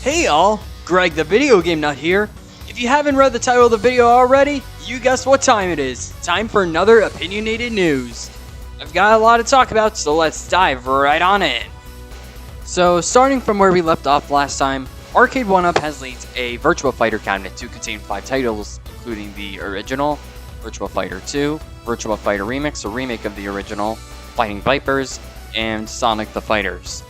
Hey y'all, Greg the Video Game Nut here. If you haven't read the title of the video already, you guessed what time it is. Time for another opinionated news. I've got a lot to talk about, so let's dive right on in. So starting from where we left off last time, Arcade 1UP has leaked a Virtua Fighter cabinet to contain 5 titles, including the original, Virtua Fighter 2, Virtua Fighter Remix, a remake of the original, Fighting Vipers, and Sonic the Fighters,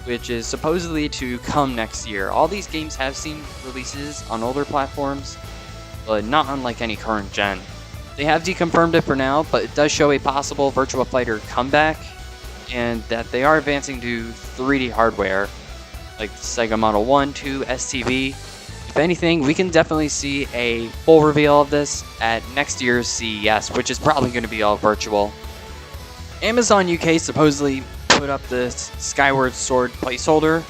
which is supposedly to come next year. All these games have seen releases on older platforms, but not unlike any current gen. They have deconfirmed it for now, but it does show a possible Virtua Fighter comeback, and that they are advancing to 3D hardware, like the Sega Model 1, 2, STV. If anything, we can definitely see a full reveal of this at next year's CES, which is probably going to be all virtual. Amazon UK supposedly put up this Skyward Sword placeholder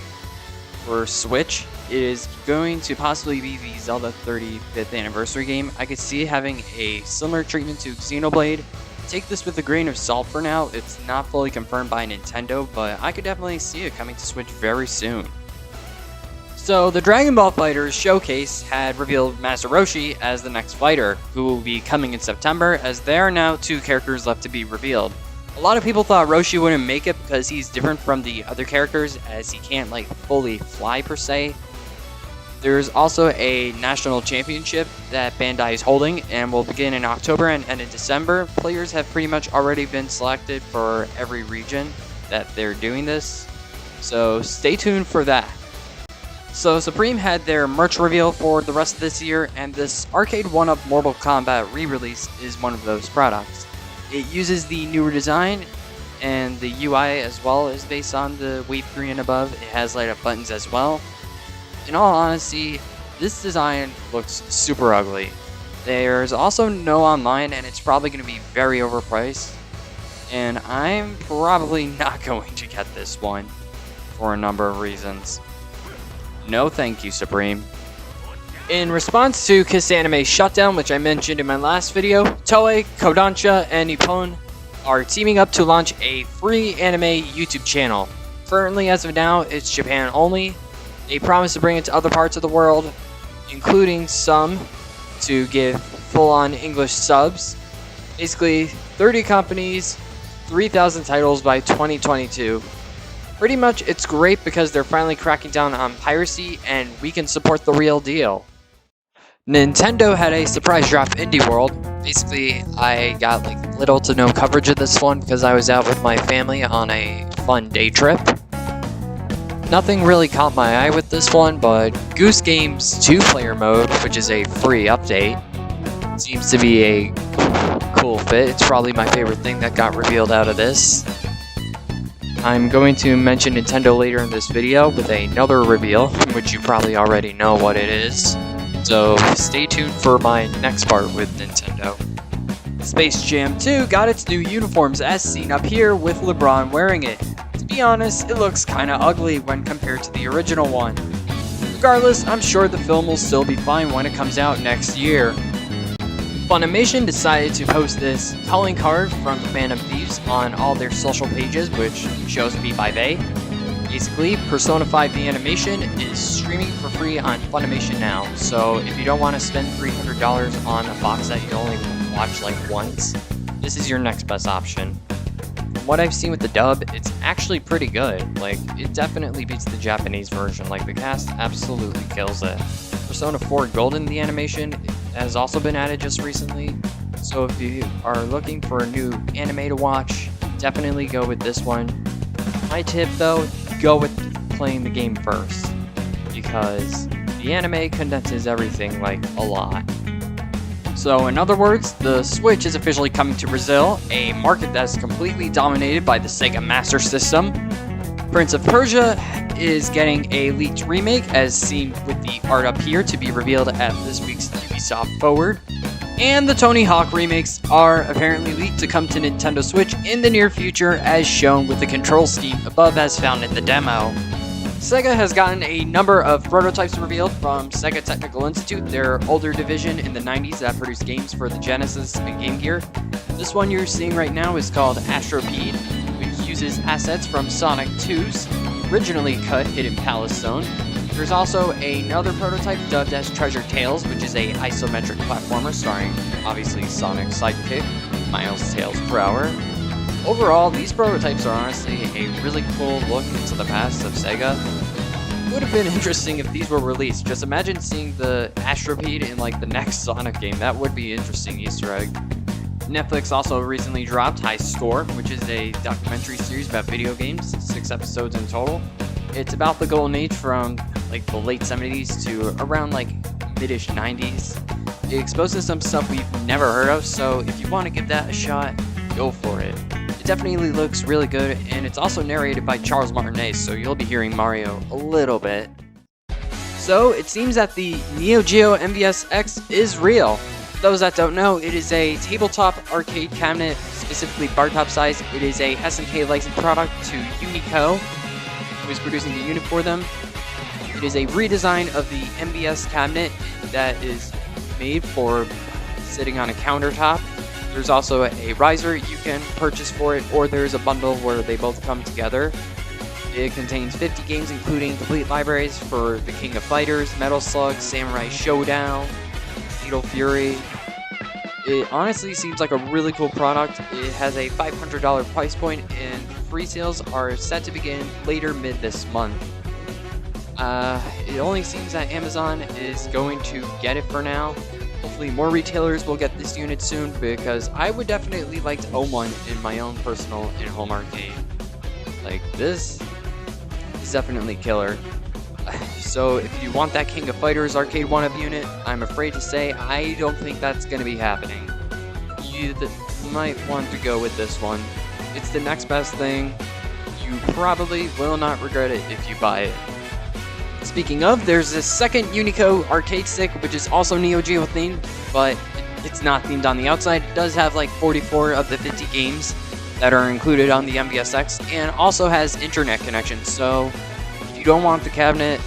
for Switch. It is going to possibly be the Zelda 35th anniversary game. I could see it having a similar treatment to Xenoblade. Take this with a grain of salt for now. It's not fully confirmed by Nintendo, but I could definitely see it coming to Switch very soon. So the Dragon Ball FighterZ showcase had revealed Master Roshi as the next fighter, who will be coming in September, as there are now 2 characters left to be revealed. A lot of people thought Roshi wouldn't make it because he's different from the other characters, as he can't fully fly per se. There's also a national championship that Bandai is holding and will begin in October and end in December. Players have pretty much already been selected for every region that they're doing this, so stay tuned for that. So Supreme had their merch reveal for the rest of this year, and this Arcade 1UP Mortal Kombat re-release is one of those products. It uses the newer design, and the UI as well is based on the Wave 3 and above. It has light-up buttons as well. In all honesty, this design looks super ugly. There's also no online, and it's probably going to be very overpriced. And I'm probably not going to get this one for a number of reasons. No thank you, Supreme. In response to Kiss Anime's shutdown, which I mentioned in my last video, Toei, Kodansha, and Nippon are teaming up to launch a free anime YouTube channel. Currently, as of now, it's Japan only. They promise to bring it to other parts of the world, including some to give full-on English subs. Basically, 30 companies, 3,000 titles by 2022. Pretty much, it's great because they're finally cracking down on piracy, and we can support the real deal. Nintendo had a surprise drop Indie World. Basically, I got little to no coverage of this one because I was out with my family on a fun day trip. Nothing really caught my eye with this one, but Goose Game's 2-player mode, which is a free update, seems to be a cool fit. It's probably my favorite thing that got revealed out of this. I'm going to mention Nintendo later in this video with another reveal, which you probably already know what it is. So stay tuned for my next part with Nintendo. Space Jam 2 got its new uniforms as seen up here with LeBron wearing it. To be honest, it looks kinda ugly when compared to the original one. Regardless, I'm sure the film will still be fine when it comes out next year. Funimation decided to post this calling card from the Phantom Thieves on all their social pages, which shows to be by they. Basically, Persona 5 the animation is streaming for free on Funimation now, so if you don't want to spend $300 on a box that you only watch once, this is your next best option. From what I've seen with the dub, it's actually pretty good. It definitely beats the Japanese version. The cast absolutely kills it. Persona 4 Golden the animation has also been added just recently, so if you are looking for a new anime to watch, definitely go with this one. My tip though, go with playing the game first, because the anime condenses everything a lot. So in other words, the Switch is officially coming to Brazil, a market that is completely dominated by the Sega Master System. Prince of Persia is getting a leaked remake, as seen with the art up here, to be revealed at this week's Ubisoft Forward. And the Tony Hawk remakes are apparently leaked to come to Nintendo Switch in the near future, as shown with the control scheme above as found in the demo. Sega has gotten a number of prototypes revealed from Sega Technical Institute, their older division in the 90s that produced games for the Genesis and Game Gear. This one you're seeing right now is called Astropede, which uses assets from Sonic 2's originally cut Hidden Palace Zone. There's also another prototype dubbed as Treasure Tales, which is a isometric platformer starring, obviously, Sonic's sidekick, Miles Tails per hour. Overall, these prototypes are honestly a really cool look into the past of Sega. It would have been interesting if these were released. Just imagine seeing the Astropede in like the next Sonic game. That would be an interesting Easter egg. Netflix also recently dropped High Score, which is a documentary series about video games, 6 episodes in total. It's about the golden age from like the late 70s to around like mid-ish 90s. It exposes some stuff we've never heard of, so if you want to give that a shot, go for it. It definitely looks really good, and it's also narrated by Charles Martinet, so you'll be hearing Mario a little bit. So, it seems that the Neo Geo MVS X is real. For those that don't know, it is a tabletop arcade cabinet, specifically bar top size. It is a SNK licensed product to Unico, who is producing the unit for them. It is a redesign of the MVS cabinet that is made for sitting on a countertop. There's also a riser you can purchase for it, or there's a bundle where they both come together. It contains 50 games, including complete libraries for The King of Fighters, Metal Slug, Samurai Showdown, Fatal Fury. It honestly seems like a really cool product. It has a $500 price point, and free sales are set to begin later mid this month. It only seems that Amazon is going to get it for now. Hopefully more retailers will get this unit soon, because I would definitely like to own one in my own personal in-home arcade. Like, this is definitely killer. So if you want that King of Fighters arcade one-up unit, I'm afraid to say I don't think that's going to be happening. You might want to go with this one. It's the next best thing. You probably will not regret it if you buy it. Speaking of, there's this second Unico arcade stick, which is also Neo Geo themed, but it's not themed on the outside. It does have like 44 of the 50 games that are included on the MVSX, and also has internet connection. So if you don't want the cabinet,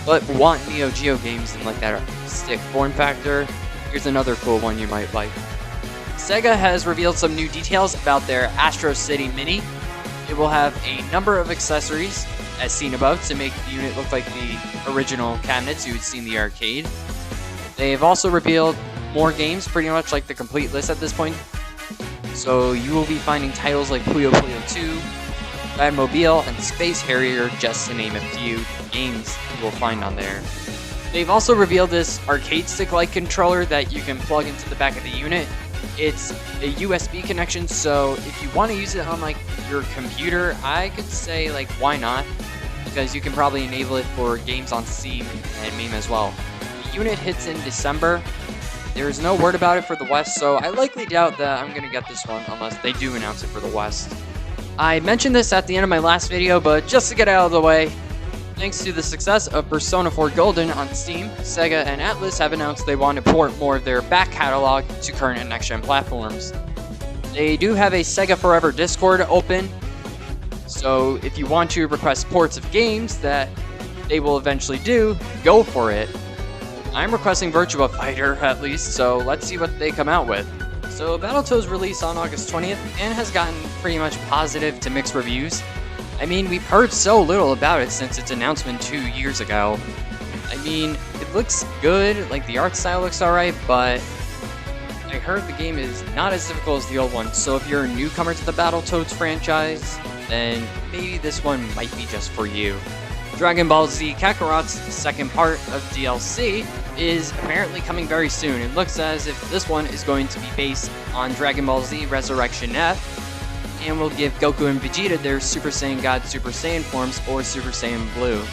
but want Neo Geo games in like that stick form factor, here's another cool one you might like. Sega has revealed some new details about their Astro City Mini. It will have a number of accessories, as seen above, to make the unit look like the original cabinets you would see in the arcade. They've also revealed more games, pretty much like the complete list at this point. So you will be finding titles like Puyo Puyo 2, Batmobile, and Space Harrier, just to name a few games you will find on there. They've also revealed this arcade stick-like controller that you can plug into the back of the unit. It's a USB connection, so if you want to use it on like your computer, I could say like why not, because you can probably enable it for games on Steam and MAME as well. The unit hits in December. There's no word about it for the West, so I likely doubt that I'm going to get this one unless they do announce it for the West. I mentioned this at the end of my last video, but just to get out of the way, thanks to the success of Persona 4 Golden on Steam, Sega and Atlus have announced they want to port more of their back catalog to current and next-gen platforms. They do have a Sega Forever Discord open, so if you want to request ports of games that they will eventually do, go for it. I'm requesting Virtua Fighter at least, so let's see what they come out with. So Battletoads released on August 20th and has gotten pretty much positive to mixed reviews. I mean, we've heard so little about it since its announcement 2 years ago. I mean, it looks good, like the art style looks alright, but I heard the game is not as difficult as the old one, so if you're a newcomer to the Battletoads franchise, then maybe this one might be just for you. Dragon Ball Z Kakarot's second part of DLC is apparently coming very soon. It looks as if this one is going to be based on Dragon Ball Z Resurrection F, and will give Goku and Vegeta their Super Saiyan God Super Saiyan forms, or Super Saiyan Blue,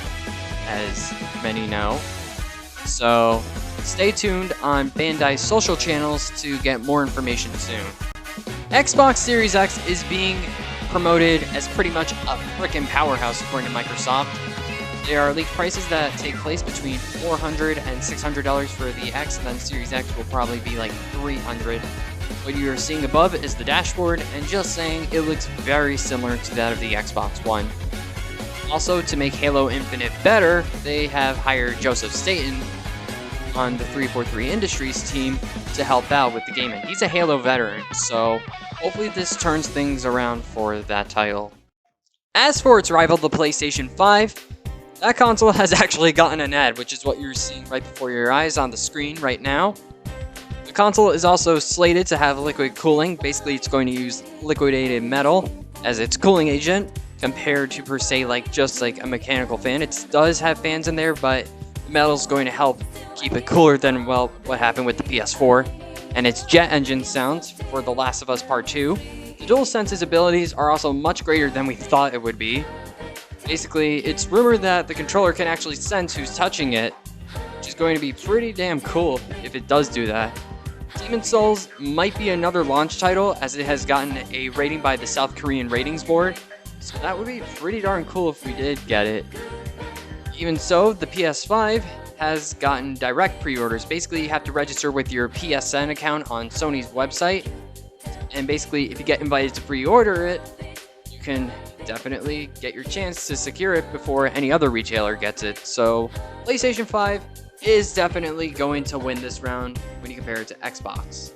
as many know. So stay tuned on Bandai's social channels to get more information soon. Xbox Series X is being promoted as pretty much a frickin' powerhouse according to Microsoft. There are leaked prices that take place between $400 and $600 for the X, and then Series X will probably be like $300. What you are seeing above is the dashboard, and just saying, it looks very similar to that of the Xbox One. Also, to make Halo Infinite better, they have hired Joseph Staten on the 343 Industries team to help out with the game, and he's a Halo veteran, so hopefully this turns things around for that title. As for its rival, the PlayStation 5, That console has actually gotten an ad, which is what you're seeing right before your eyes on the screen right now. The console is also slated to have liquid cooling. Basically, it's going to use liquidated metal as its cooling agent, compared to per se just like a mechanical fan. It does have fans in there, but the metal is going to help keep it cooler than, well, what happened with the PS4 and its jet engine sounds for The Last of Us Part 2. The DualSense's abilities are also much greater than we thought it would be. Basically, it's rumored that the controller can actually sense who's touching it, which is going to be pretty damn cool if it does do that. Demon's Souls might be another launch title, as it has gotten a rating by the South Korean ratings board, so that would be pretty darn cool if we did get it. Even so, the PS5 has gotten direct pre-orders. Basically, you have to register with your PSN account on Sony's website, and basically, if you get invited to pre-order it, you can definitely get your chance to secure it before any other retailer gets it. So, PlayStation 5 is definitely going to win this round when you compare it to Xbox.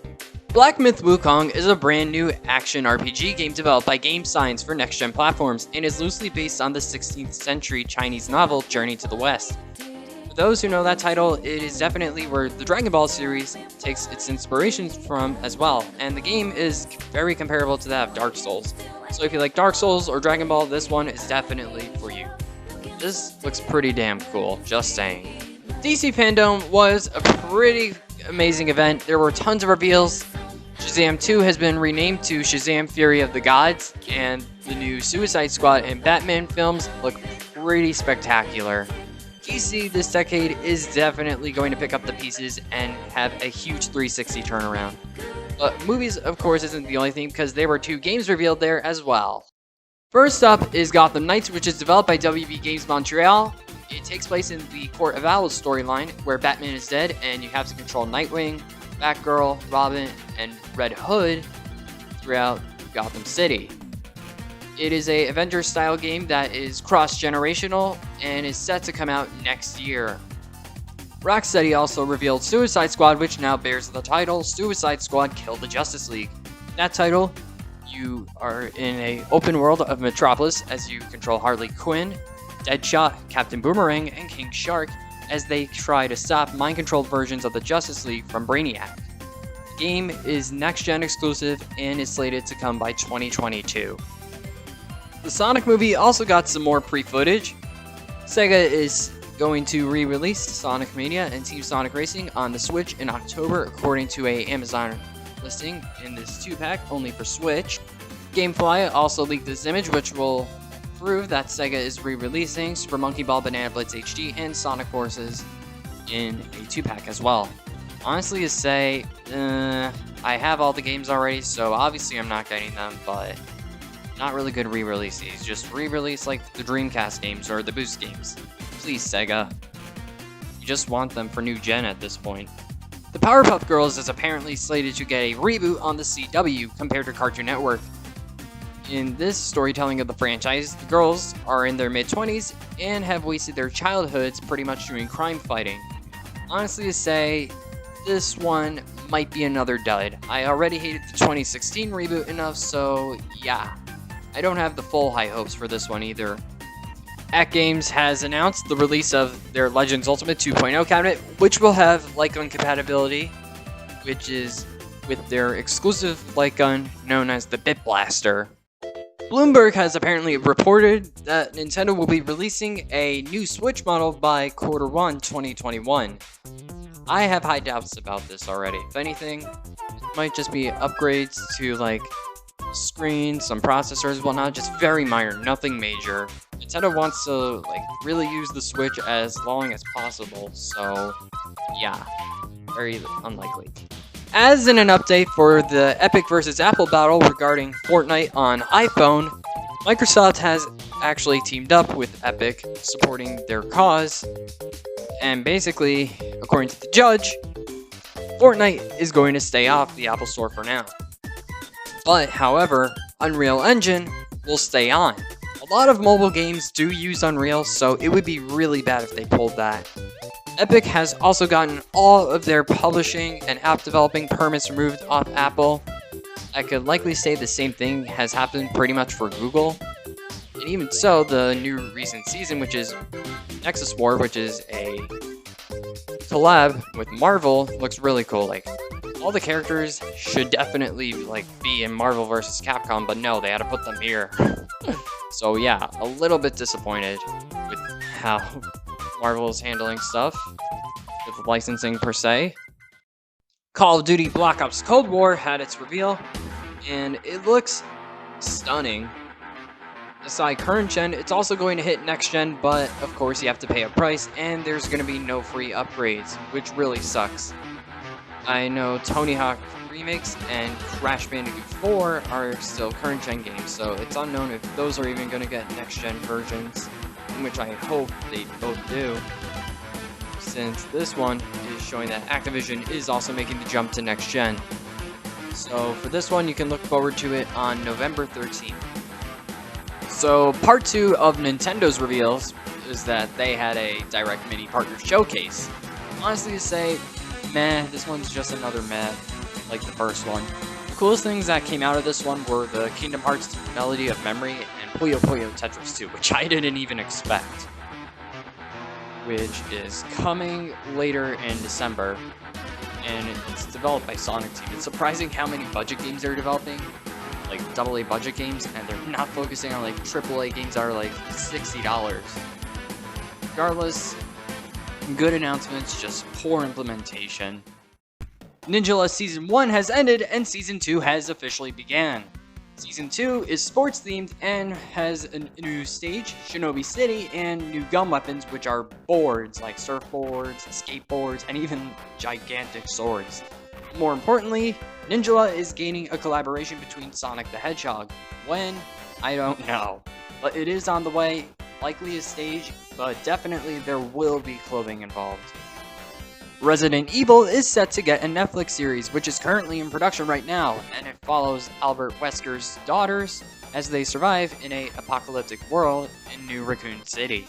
Black Myth Wukong is a brand new action RPG game developed by Game Science for next-gen platforms and is loosely based on the 16th century Chinese novel Journey to the West. For those who know that title, it is definitely where the Dragon Ball series takes its inspirations from as well, and the game is very comparable to that of Dark Souls. So if you like Dark Souls or Dragon Ball, this one is definitely for you. This looks pretty damn cool, just saying. DC Fandome was a pretty amazing event. There were tons of reveals. Shazam 2 has been renamed to Shazam Fury of the Gods, and the new Suicide Squad and Batman films look pretty spectacular. DC this decade is definitely going to pick up the pieces and have a huge 360 turnaround. But movies, of course, isn't the only thing, because there were 2 games revealed there as well. First up is Gotham Knights, which is developed by WB Games Montreal. It takes place in the Court of Owls storyline, where Batman is dead and you have to control Nightwing, Batgirl, Robin, and Red Hood throughout Gotham City. It is a Avengers-style game that is cross-generational and is set to come out next year. Rocksteady also revealed Suicide Squad, which now bears the title Suicide Squad Kill the Justice League. In that title, you are in an open world of Metropolis as you control Harley Quinn, Deadshot, Captain Boomerang, and King Shark as they try to stop mind-controlled versions of the Justice League from Brainiac. The game is next-gen exclusive and is slated to come by 2022. The Sonic movie also got some more pre-footage. Sega is going to re-release Sonic Mania and Team Sonic Racing on the Switch in October, according to a Amazon listing in this 2-pack only for Switch. Gamefly also leaked this image, which will prove that Sega is re-releasing Super Monkey Ball, Banana Blitz HD, and Sonic Forces in a 2-pack as well. Honestly, to say, I have all the games already, so obviously I'm not getting them, but not really good re-releases. Just re-release like the Dreamcast games or the Boost games. Please, Sega. You just want them for new gen at this point. The Powerpuff Girls is apparently slated to get a reboot on the CW compared to Cartoon Network. In this storytelling of the franchise, the girls are in their mid-20s and have wasted their childhoods pretty much doing crime fighting. Honestly to say, this one might be another dud. I already hated the 2016 reboot enough, so yeah. I don't have the full high hopes for this one either. At Games has announced the release of their Legends Ultimate 2.0 cabinet, which will have light gun compatibility, which is with their exclusive light gun known as the Bit Blaster. Bloomberg has apparently reported that Nintendo will be releasing a new Switch model by Q1 2021. I have high doubts about this already. If anything, it might just be upgrades to like screens, some processors, whatnot, just very minor, nothing major. Nintendo wants to like really use the Switch as long as possible, so yeah, very unlikely. As in an update for the Epic vs. Apple battle regarding Fortnite on iPhone, Microsoft has actually teamed up with Epic, supporting their cause, and basically, according to the judge, Fortnite is going to stay off the Apple Store for now. But, however, Unreal Engine will stay on. A lot of mobile games do use Unreal, so it would be really bad if they pulled that. Epic has also gotten all of their publishing and app developing permits removed off Apple. I could likely say the same thing has happened pretty much for Google. And even so, the new recent season, which is Nexus War, which is a collab with Marvel, looks really cool. Like, all the characters should definitely like be in Marvel vs. Capcom, but no, they had to put them here. So yeah, a little bit disappointed with how Marvel is handling stuff with licensing per se. Call of Duty Black Ops Cold War had its reveal, and it looks stunning. Aside current gen, it's also going to hit next gen, but of course you have to pay a price, and there's going to be no free upgrades, which really sucks. I know Tony Hawk Remix and Crash Bandicoot 4 are still current gen games, so it's unknown if those are even going to get next gen versions, which I hope they both do, since this one is showing that Activision is also making the jump to next gen. So for this one, you can look forward to it on November 13th. So part 2 of Nintendo's reveals is that they had a direct mini partner showcase. Honestly to say, meh, this one's just another meh, like the first one. The coolest things that came out of this one were the Kingdom Hearts Melody of Memory and Puyo Puyo Tetris 2, which I didn't even expect. Which is coming later in December, and it's developed by Sonic Team. It's surprising how many budget games they're developing, like AA budget games, and they're not focusing on like AAA games that are like $60. Regardless, good announcements, just poor implementation. Ninja Season 1 has ended and Season 2 has officially began. Season 2 is sports themed and has a new stage, Shinobi City, and new gun weapons, which are boards like surfboards, skateboards, and even gigantic swords. More importantly, Ninja is gaining a collaboration between Sonic the Hedgehog. When? I don't know. But it is on the way, likely a stage, but definitely there will be clothing involved. Resident Evil is set to get a Netflix series, which is currently in production right now, and it follows Albert Wesker's daughters as they survive in an apocalyptic world in New Raccoon City.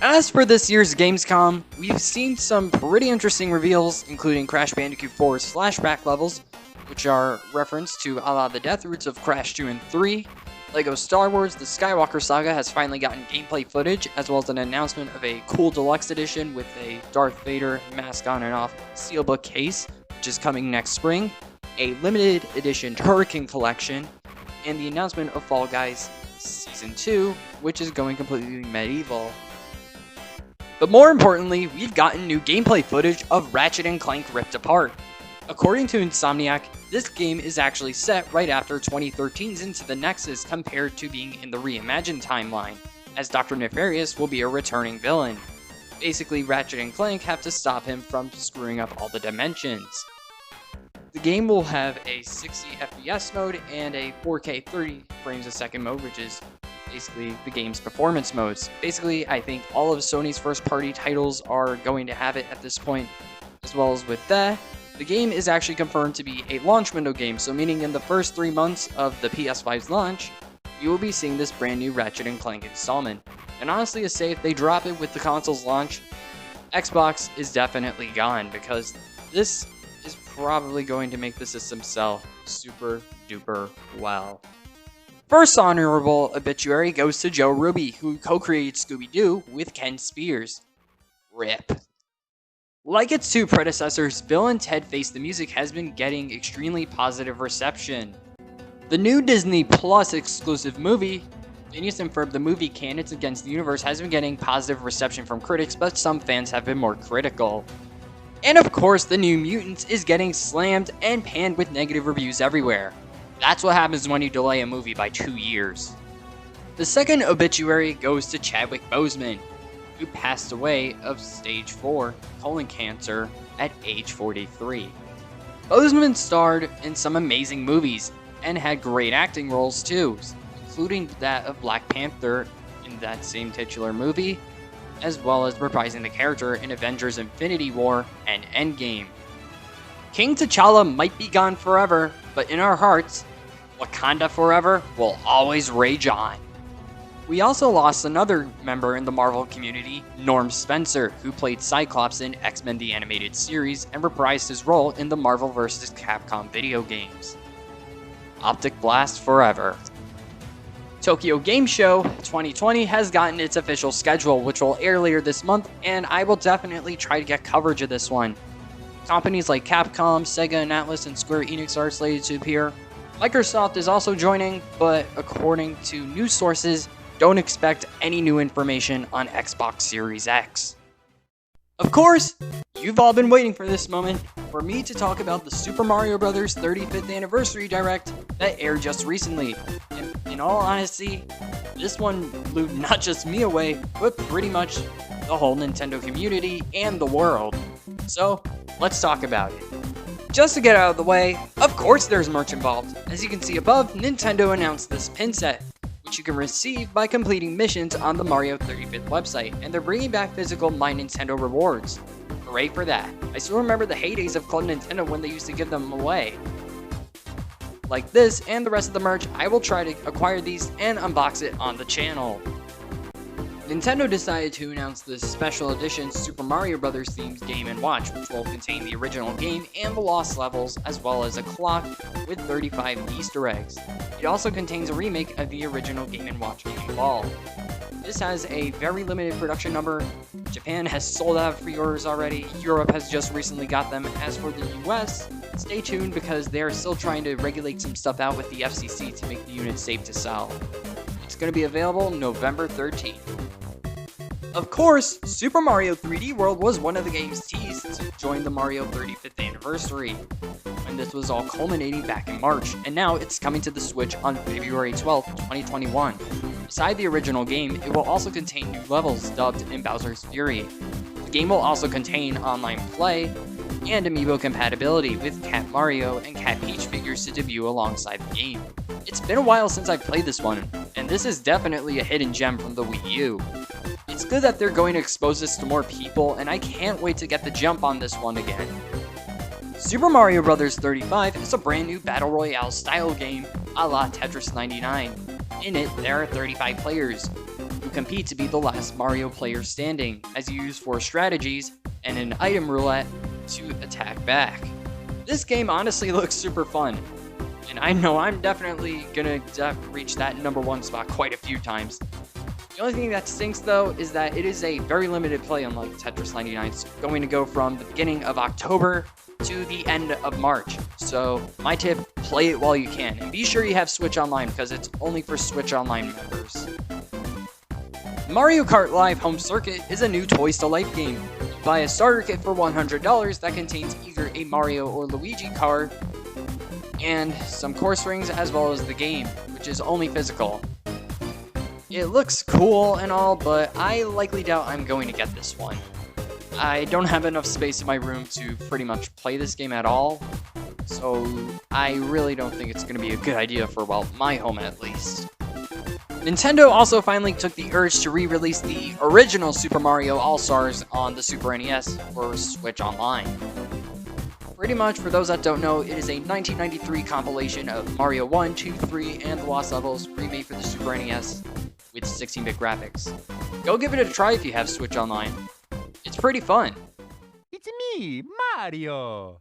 As for this year's Gamescom, we've seen some pretty interesting reveals, including Crash Bandicoot 4's flashback levels, which are reference to a la the death roots of Crash 2 and 3. LEGO Star Wars The Skywalker Saga has finally gotten gameplay footage, as well as an announcement of a cool deluxe edition with a Darth Vader mask on and off steelbook case, which is coming next spring, a limited edition Hurricane collection, and the announcement of Fall Guys Season 2, which is going completely medieval. But more importantly, we've gotten new gameplay footage of Ratchet & Clank Rift Apart. According to Insomniac, this game is actually set right after 2013's Into the Nexus compared to being in the reimagined timeline, as Dr. Nefarious will be a returning villain. Basically, Ratchet and Clank have to stop him from screwing up all the dimensions. The game will have a 60 FPS mode and a 4K 30 frames a second mode, which is basically the game's performance modes. Basically, I think all of Sony's first-party titles are going to have it at this point, as well as with that. The game is actually confirmed to be a launch window game, so meaning in the first 3 months of the PS5's launch, you will be seeing this brand new Ratchet & Clank installment. And honestly to say, if they drop it with the console's launch, Xbox is definitely gone, because this is probably going to make the system sell super duper well. First honorable obituary goes to Joe Ruby, who co-created Scooby-Doo with Ken Spears. RIP. Like its 2 predecessors, Bill & Ted Face the Music has been getting extremely positive reception. The new Disney Plus exclusive movie, Phineas and Ferb the Movie Candidates Against the Universe, has been getting positive reception from critics, but some fans have been more critical. And of course, the New Mutants is getting slammed and panned with negative reviews everywhere. That's what happens when you delay a movie by 2 years. The second obituary goes to Chadwick Boseman, who passed away of stage 4 colon cancer at age 43. Boseman starred in some amazing movies and had great acting roles too, including that of Black Panther in that same titular movie, as well as reprising the character in Avengers Infinity War and Endgame. King T'Challa might be gone forever, but in our hearts, Wakanda Forever will always rage on. We also lost another member in the Marvel community, Norm Spencer, who played Cyclops in X-Men the Animated Series and reprised his role in the Marvel vs. Capcom video games. Optic Blast forever. Tokyo Game Show 2020 has gotten its official schedule, which will air later this month, and I will definitely try to get coverage of this one. Companies like Capcom, Sega, and Atlus, and Square Enix are slated to appear. Microsoft is also joining, but according to news sources, don't expect any new information on Xbox Series X. Of course, you've all been waiting for this moment for me to talk about the Super Mario Bros. 35th Anniversary Direct that aired just recently. And in all honesty, this one blew not just me away, but pretty much the whole Nintendo community and the world. So, let's talk about it. Just to get out of the way, of course there's merch involved. As you can see above, Nintendo announced this pin set, which you can receive by completing missions on the Mario 35th website, and they're bringing back physical My Nintendo rewards. Hooray for that. I still remember the heydays of Club Nintendo when they used to give them away. Like this and the rest of the merch, I will try to acquire these and unbox it on the channel. Nintendo decided to announce this special edition Super Mario Bros. Themed Game & Watch, which will contain the original game and the lost levels, as well as a clock with 35 Easter eggs. It also contains a remake of the original Game & Watch Game Ball. This has a very limited production number. Japan has sold out for yours already. Europe has just recently got them. As for the US, stay tuned because they're still trying to regulate some stuff out with the FCC to make the unit safe to sell. It's going to be available November 13th. Of course, Super Mario 3D World was one of the games teased to join the Mario 35th anniversary, when this was all culminating back in March, and now it's coming to the Switch on February 12th, 2021. Beside the original game, it will also contain new levels dubbed in Bowser's Fury. The game will also contain online play and amiibo compatibility with Cat Mario and Cat Peach figures to debut alongside the game. It's been a while since I've played this one, and this is definitely a hidden gem from the Wii U. It's good that they're going to expose this to more people, and I can't wait to get the jump on this one again. Super Mario Bros. 35 is a brand new Battle Royale style game a la Tetris 99. In it, there are 35 players who compete to be the last Mario player standing, as you use 4 strategies and an item roulette to attack back. This game honestly looks super fun, and I know I'm definitely gonna reach that #1 spot quite a few times. The only thing that stinks though is that it is a very limited play, unlike Tetris 99. It's going to go from the beginning of October to the end of March. So my tip, play it while you can. And be sure you have Switch Online because it's only for Switch Online members. Mario Kart Live Home Circuit is a new Toys to Life game. You buy a starter kit for $100 that contains either a Mario or Luigi car and some course rings as well as the game, which is only physical. It looks cool and all, but I likely doubt I'm going to get this one. I don't have enough space in my room to pretty much play this game at all, so I really don't think it's going to be a good idea for, well, my home at least. Nintendo also finally took the urge to re-release the original Super Mario All-Stars on the Super NES for Switch Online. Pretty much, for those that don't know, it is a 1993 compilation of Mario 1, 2, 3, and the Lost Levels, remade for the Super NES with 16-bit graphics. Go give it a try if you have Switch Online. It's pretty fun. It's me, Mario!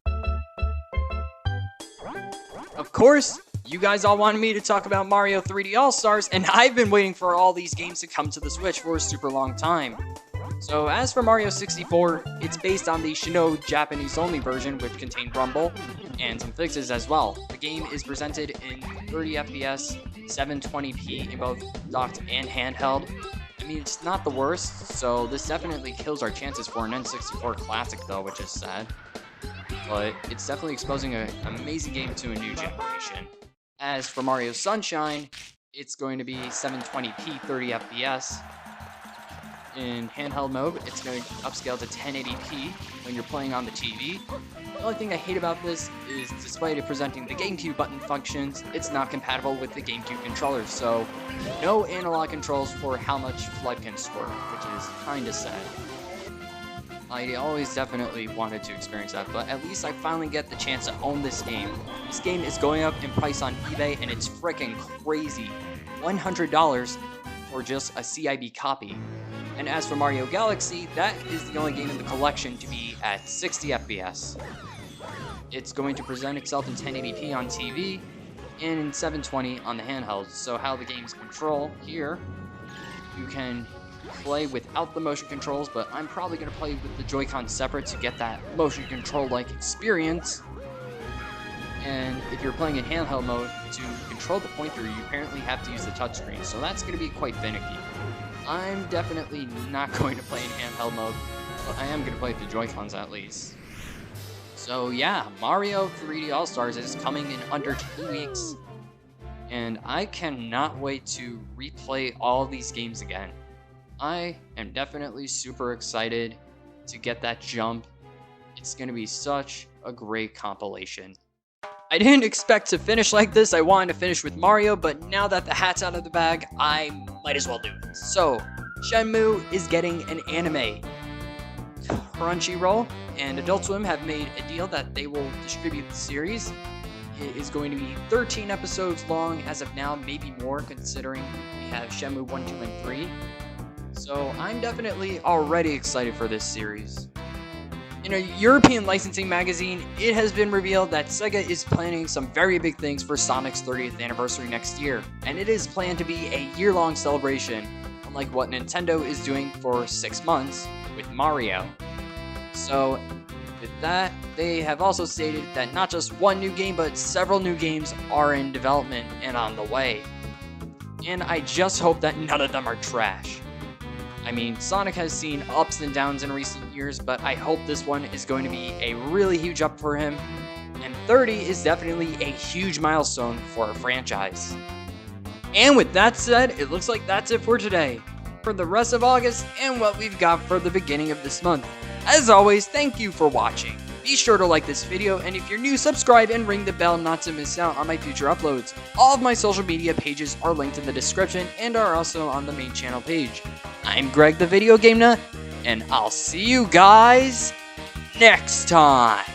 Of course, you guys all wanted me to talk about Mario 3D All-Stars, and I've been waiting for all these games to come to the Switch for a super long time. So as for Mario 64, it's based on the Shino Japanese-only version, which contained Rumble and some fixes as well. The game is presented in 30 FPS, 720p in both docked and handheld. I mean, it's not the worst, so this definitely kills our chances for an N64 classic though, which is sad. But it's definitely exposing an amazing game to a new generation. As for Mario Sunshine, it's going to be 720p 30 FPS. In handheld mode, it's going to upscale to 1080p when you're playing on the TV. The only thing I hate about this is, despite it presenting the GameCube button functions, it's not compatible with the GameCube controllers, so no analog controls for how much FLUDD can squirt, which is kinda sad. I always definitely wanted to experience that, but at least I finally get the chance to own this game. This game is going up in price on eBay, and it's freaking crazy. $100 for just a CIB copy. And as for Mario Galaxy, that is the only game in the collection to be at 60 FPS. It's going to present itself in 1080p on TV, and in 720 on the handheld. So how the games control here, you can play without the motion controls, but I'm probably going to play with the Joy-Con separate to get that motion control-like experience. And if you're playing in handheld mode, to control the pointer, you apparently have to use the touchscreen, so that's going to be quite finicky. I'm definitely not going to play in handheld mode, but I am going to play with the Joy-Cons at least. So yeah, Mario 3D All-Stars is coming in under 2 weeks, and I cannot wait to replay all these games again. I am definitely super excited to get that jump. It's going to be such a great compilation. I didn't expect to finish like this. I wanted to finish with Mario, but now that the hat's out of the bag, I might as well do it. So, Shenmue is getting an anime. Crunchyroll and Adult Swim have made a deal that they will distribute the series. It is going to be 13 episodes long as of now, maybe more considering we have Shenmue 1, 2, and 3. So I'm definitely already excited for this series. In a European licensing magazine, it has been revealed that Sega is planning some very big things for Sonic's 30th anniversary next year, and it is planned to be a year-long celebration, unlike what Nintendo is doing for 6 months with Mario. So, with that, they have also stated that not just one new game, but several new games are in development and on the way. And I just hope that none of them are trash. I mean, Sonic has seen ups and downs in recent years, but I hope this one is going to be a really huge up for him. And 30 is definitely a huge milestone for a franchise. And with that said, it looks like that's it for today. For the rest of August and what we've got for the beginning of this month. As always, thank you for watching. Be sure to like this video, and if you're new, subscribe and ring the bell not to miss out on my future uploads. All of my social media pages are linked in the description and are also on the main channel page. I'm Greg the Video Game Nut, and I'll see you guys next time.